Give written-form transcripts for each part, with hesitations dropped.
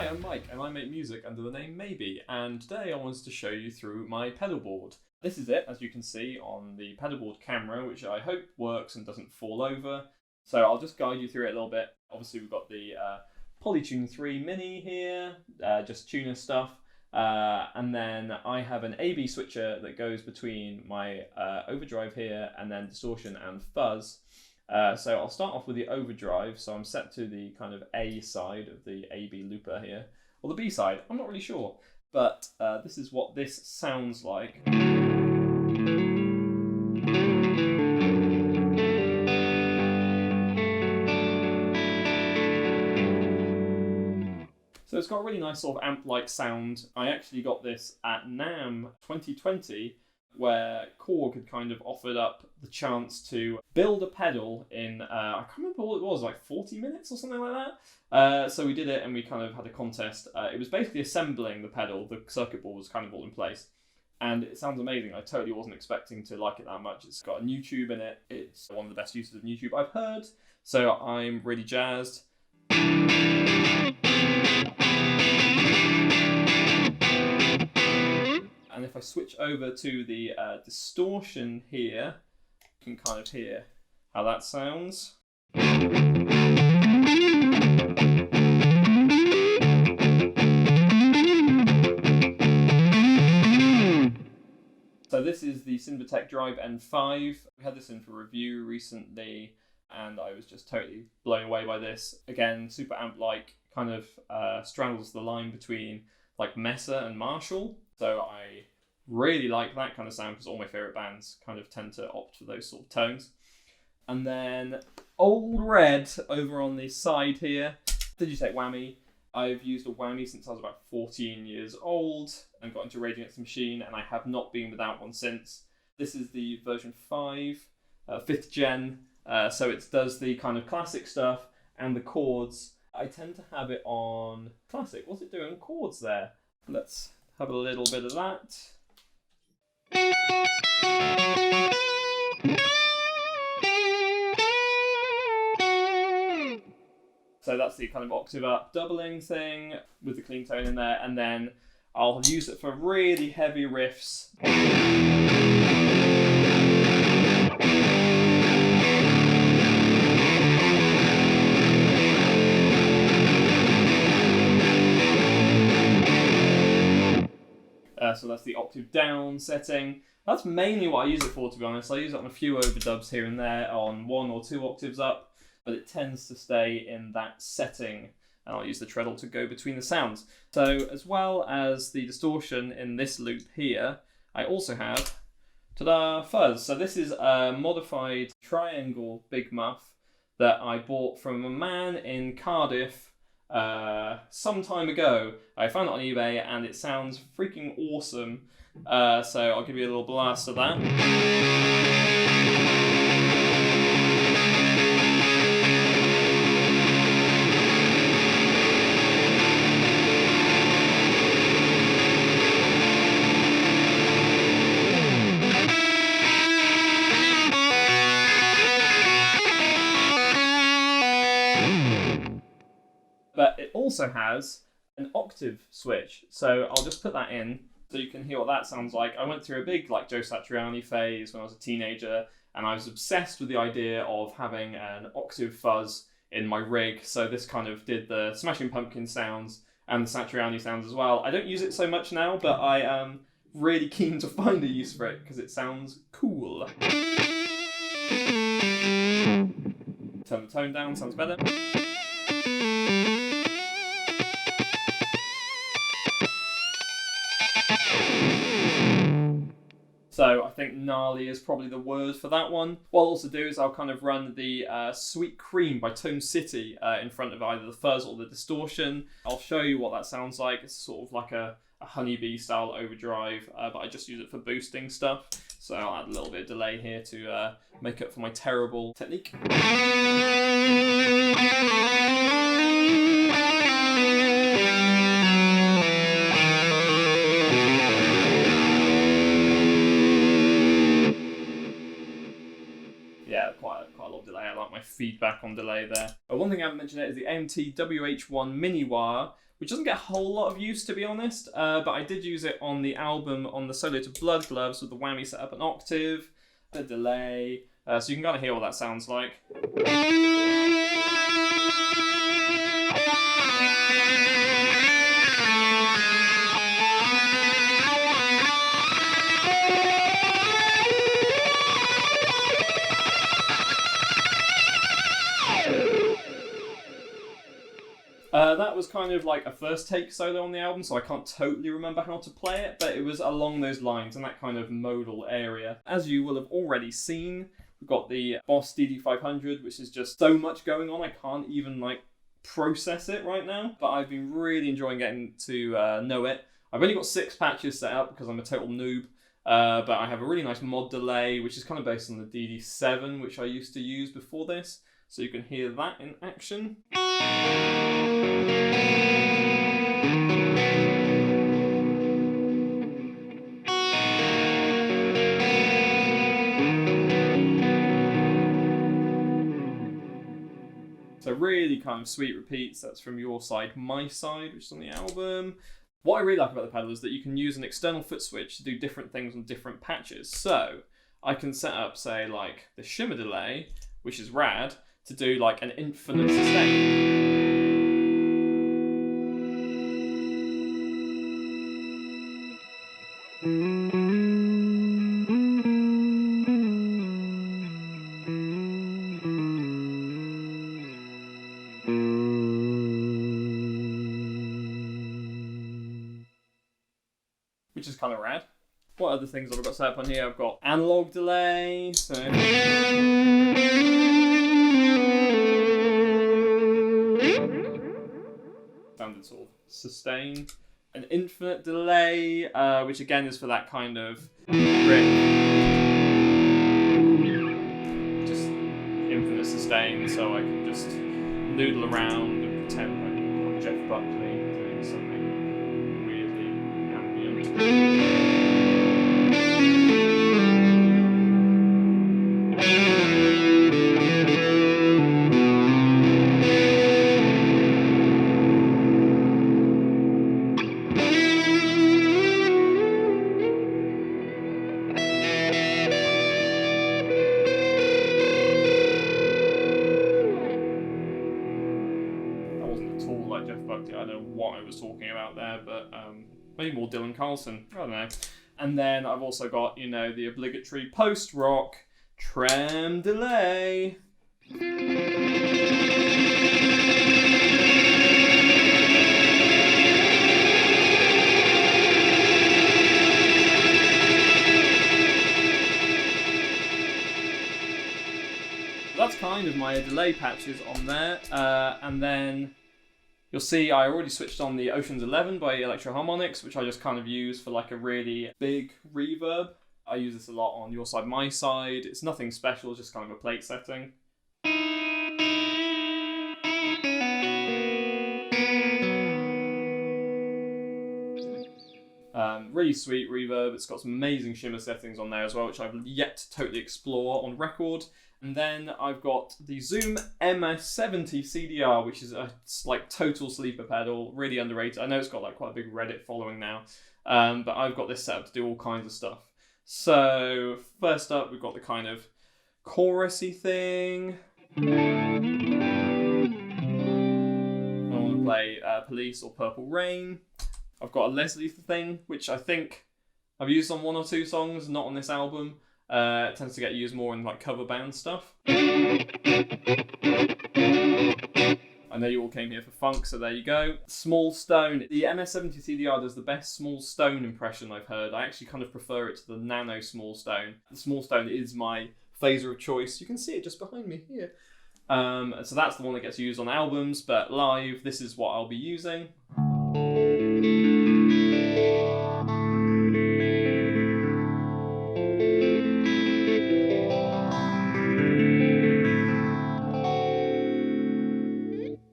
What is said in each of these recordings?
Hi, I'm Mike and I make music under the name Maebe, and today I wanted to show you through my pedal board. This is it, as you can see on the pedal board camera, which I hope works and doesn't fall over. So I'll just guide you through it a little bit. Obviously we've got the PolyTune 3 Mini here, just tuner stuff. And then I have an AB switcher that goes between my Overdrive here and then Distortion and Fuzz. So I'll start off with the Overdrive. So I'm set to the kind of A side of the AB looper here, or the B side, I'm not really sure. But this is what this sounds like. So it's got a really nice sort of amp-like sound. I actually got this at NAMM 2020, where Korg had kind of offered up the chance to build a pedal in, I can't remember what it was, like 40 minutes or something like that. So we did it and we kind of had a contest. It was basically assembling the pedal. The circuit board was kind of all in place. And it sounds amazing. I totally wasn't expecting to like it that much. It's got a new tube in it. It's one of the best uses of new tube I've heard. So I'm really jazzed. And if I switch over to the distortion here, you can kind of hear how that sounds. So this is the Sinvertek Drive N5. We had this in for review recently, and I was just totally blown away by this. Again, super amp-like, kind of straddles the line between like Mesa and Marshall. So I really like that kind of sound because all my favourite bands kind of tend to opt for those sort of tones. And then Old Red over on the side here, DigiTech Whammy. I've used a whammy since I was about 14 years old and got into Rage Against the Machine, and I have not been without one since. This is the version 5, 5th gen, so it does the kind of classic stuff and the chords. I tend to have it on classic. What's it doing on chords there? Let's have a little bit of that. So that's the kind of octave-up doubling thing with the clean tone in there, and then I'll use it for really heavy riffs. So that's the octave down setting. That's mainly what I use it for, to be honest. I use it on a few overdubs here and there on 1 or 2 octaves up, but it tends to stay in that setting, and I'll use the treadle to go between the sounds. So as well as the distortion in this loop here, I also have, ta-da, Fuzz. So this is a modified Triangle Big Muff that I bought from a man in Cardiff some time ago. I found it on eBay and it sounds freaking awesome. So I'll give you a little blast of that. But it also has an octave switch, so I'll just put that in so you can hear what that sounds like. I went through a big like Joe Satriani phase when I was a teenager, and I was obsessed with the idea of having an octave fuzz in my rig, so this kind of did the Smashing Pumpkins sounds and the Satriani sounds as well. I don't use it so much now, but I am really keen to find a use for it because it sounds cool. Turn the tone down, sounds better. So I think gnarly is probably the word for that one. What I'll also do is I'll kind of run the Sweet Cream by Tone City in front of either the fuzz or the distortion. I'll show you what that sounds like. It's sort of like a honeybee style overdrive, but I just use it for boosting stuff. So I'll add a little bit of delay here to make up for my terrible technique. Yeah, quite a lot of delay. I like my feedback on delay there. But one thing I haven't mentioned yet is the AMT WH-1 mini wire, which doesn't get a whole lot of use, to be honest, but I did use it on the album on the Solo to Blood gloves with the whammy set up an octave, the delay, so you can kind of hear what that sounds like. That was kind of like a first take solo on the album, so I can't totally remember how to play it, but it was along those lines in that kind of modal area. As you will have already seen, we've got the Boss DD500, which is just so much going on, I can't even like process it right now, but I've been really enjoying getting to know it. I've only got 6 patches set up because I'm a total noob, but I have a really nice mod delay, which is kind of based on the DD7, which I used to use before this, so you can hear that in action. So really kind of sweet repeats. That's from Your Side, My Side, which is on the album. What I really like about the pedal is that you can use an external foot switch to do different things on different patches. So I can set up, say, like the shimmer delay, which is rad, to do like an infinite sustain. Which is kind of rad. What other things have I got set up on here? I've got analog delay, so standard sort of sustain. An infinite delay, which again is for that kind of riff. Just infinite sustain, so I can just noodle around and pretend I'm Jeff Buckley doing something weirdly ambient. Talking about there, but maybe more Dylan Carlson, I don't know. And then I've also got, you know, the obligatory post-rock trem delay. That's kind of my delay patches on there, and then you'll see I already switched on the Oceans 11 by Electro-Harmonix, which I just kind of use for like a really big reverb. I use this a lot on Your Side, My Side. It's nothing special, just kind of a plate setting. Really sweet reverb. It's got some amazing shimmer settings on there as well, which I've yet to totally explore on record. And then I've got the Zoom MS70 CDR, which is a like total sleeper pedal, really underrated. I know it's got like quite a big Reddit following now, but I've got this set up to do all kinds of stuff. So first up, we've got the kind of chorusy thing. I want to play Police or Purple Rain. I've got a Leslie thing, which I think I've used on 1 or 2 songs, not on this album. It tends to get used more in like cover band stuff. I know you all came here for funk, so there you go. Small Stone. The MS70 CDR does the best Small Stone impression I've heard. I actually kind of prefer it to the Nano Small Stone. The Small Stone is my phaser of choice. You can see it just behind me here. So that's the one that gets used on albums, but live, this is what I'll be using.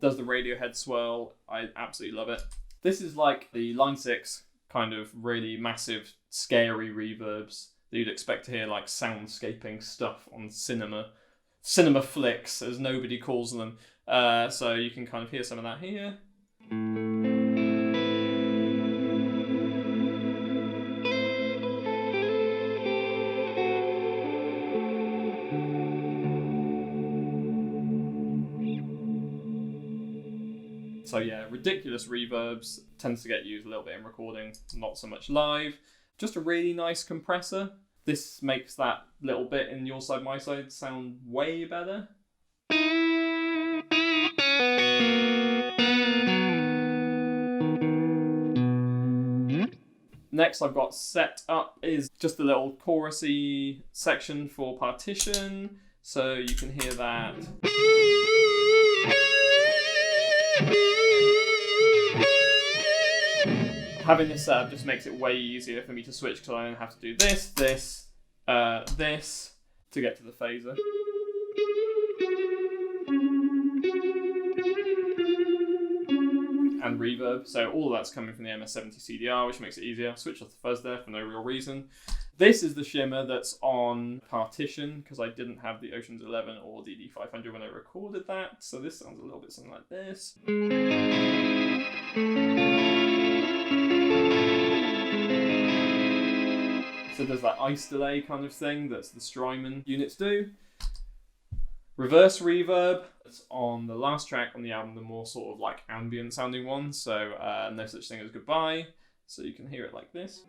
Does the Radiohead swirl. I absolutely love it. This is like the Line 6 kind of really massive, scary reverbs that you'd expect to hear like soundscaping stuff on cinema. cinema flicks, as nobody calls them. So you can kind of hear some of that here. So yeah, ridiculous reverbs, tends to get used a little bit in recording, not so much live. Just a really nice compressor. This makes that little bit in your side, my side sound way better. Next I've got set up is just a little chorusy section for partition, so you can hear that. Having this set up just makes it way easier for me to switch, because I don't have to do this to get to the phaser. And reverb, so all of that's coming from the MS-70 CDR, which makes it easier. Switch off the fuzz there for no real reason. This is the shimmer that's on partition, because I didn't have the Oceans 11 or DD500 when I recorded that, so this sounds a little bit something like this. So there's that ice delay kind of thing that's the Strymon units do. Reverse reverb, it's on the last track on the album, the more sort of like ambient sounding one, so no such thing as goodbye, so you can hear it like this. So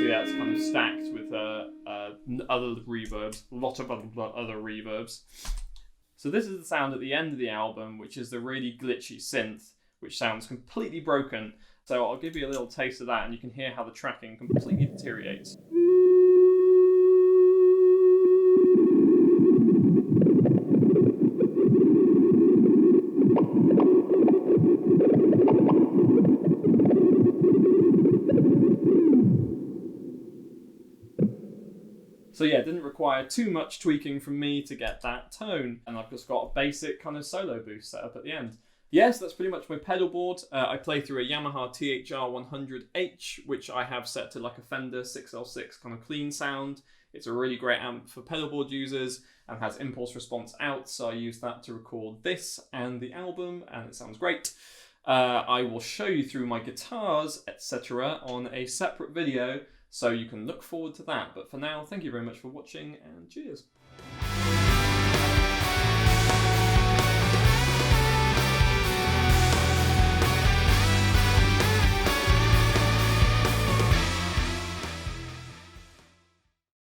yeah, it's kind of stacked with other reverbs, a lot of other reverbs. So this is the sound at the end of the album, which is the really glitchy synth, which sounds completely broken. So I'll give you a little taste of that, and you can hear how the tracking completely deteriorates. So yeah, it didn't require too much tweaking from me to get that tone. And I've just got a basic kind of solo boost set up at the end. Yes, that's pretty much my pedal board. I play through a Yamaha THR-100H, which I have set to like a Fender 6L6 kind of clean sound. It's a really great amp for pedal board users and has impulse response out, so I use that to record this and the album, and it sounds great. I will show you through my guitars, etc. on a separate video, so you can look forward to that. But for now, thank you very much for watching, and cheers.